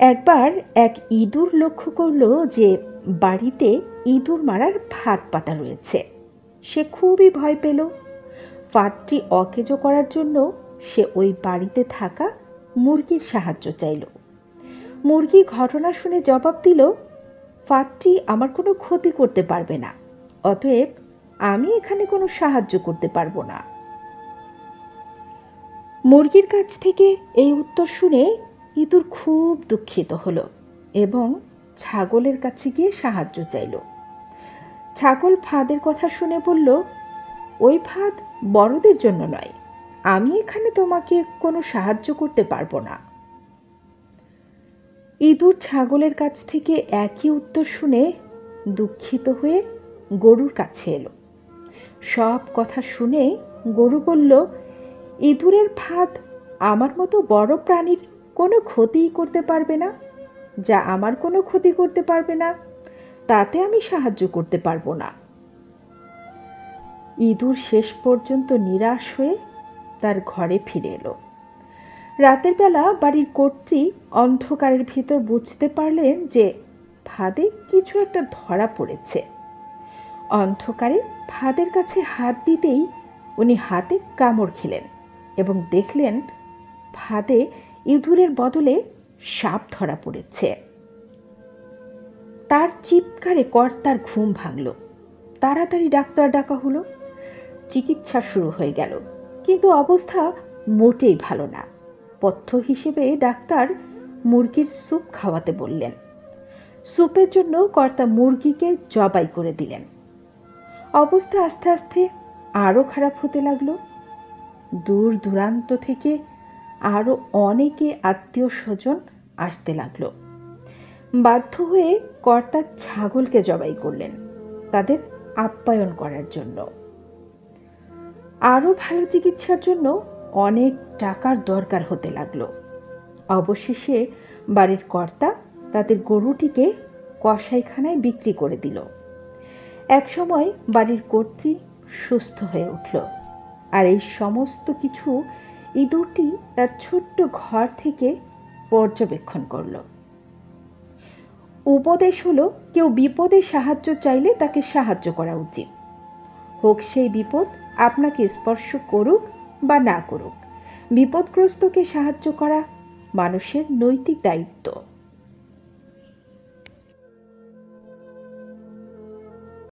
একবার এক ইঁদুর লক্ষ্য করল যে বাড়িতে ইঁদুর মারার ফাঁদ পাতা রয়েছে। সে খুবই ভয় পেল। ফাঁদটি অকেজো করার জন্য সে ওই বাড়িতে থাকা মুরগির সাহায্য চাইল। মুরগি ঘটনা শুনে জবাব দিল, ফাঁদটি আমার কোনো ক্ষতি করতে পারবে না, অতএব আমি এখানে কোনো সাহায্য করতে পারবো না। মুরগির কাছ থেকে এই উত্তর শুনে ইঁদুর খুব দুঃখিত হলো এবং ছাগলের কাছে গিয়ে সাহায্য চাইল। ছাগল ফাঁদের কথা শুনে বলল, ওই ফাঁদ বড়দের জন্য নয়, আমি এখানে তোমাকে কোনো সাহায্য করতে পারবো না। ইঁদুর ছাগলের কাছ থেকে একই উত্তর শুনে দুঃখিত হয়ে গরুর কাছে এলো। সব কথা শুনে গরু বলল, ইঁদুরের ফাঁদ আমার মতো বড় প্রাণীর কোনো ক্ষতিই করতে পারবে না। যা আমার কোনো ক্ষতি করতে পারবে না তাতে আমি সাহায্য করতে পারবো না। ইঁদুর শেষ পর্যন্ত নিরাশ হয়ে তার ঘরে ফিরে এলো। রাতের বেলা বাড়ির কর্ত্রী অন্ধকারের ভিতর বুঝতে পারলেন যে ফাঁদে কিছু একটা ধরা পড়েছে। অন্ধকারে ফাঁদের কাছে হাত দিতেই উনি হাতে কামড় খেলেন এবং দেখলেন ফাঁদে ইঁদুরের বদলে সাপ ধরা পড়েছে। তার চিৎকারে কর্তার ঘুম ভাঙল। তাড়াতাড়ি ডাক্তার ডাকা হলো। চিকিৎসা শুরু হয়ে গেল, কিন্তু অবস্থা মোটেই ভালো না। পথ্য হিসেবে ডাক্তার মুরগির স্যুপ খাওয়াতে বললেন। স্যুপের জন্য কর্তা মুরগিকে জবাই করে দিলেন। অবস্থা আস্তে আস্তে আরও খারাপ হতে লাগলো। দূর দূরান্ত থেকে আরও অনেকে আত্মীয় স্বজন আসতে লাগলো। বাধ্য হয়ে কর্তা ছাগলকে জবাই করলেন তাদের আপ্যায়ন করার জন্য। আরও ভালো চিকিৎসার জন্য অনেক টাকার দরকার হতে লাগলো। অবশেষে বাড়ির কর্তা তাদের গরুটিকে কসাইখানায় বিক্রি করে দিল। একসময় বাড়ির কর্ত্রী সুস্থ হয়ে উঠল, আর এই সমস্ত কিছু ইঁদুরটি তার ছোট্ট ঘর থেকে পর্যবেক্ষণ করল। উপদেশ হলো, কেউ বিপদে সাহায্য চাইলে তাকে সাহায্য করা উচিত, হোক সেই বিপদ আপনাকে স্পর্শ করুক বা না করুক। বিপদগ্রস্তকে সাহায্য করা মানুষের নৈতিক দায়িত্ব।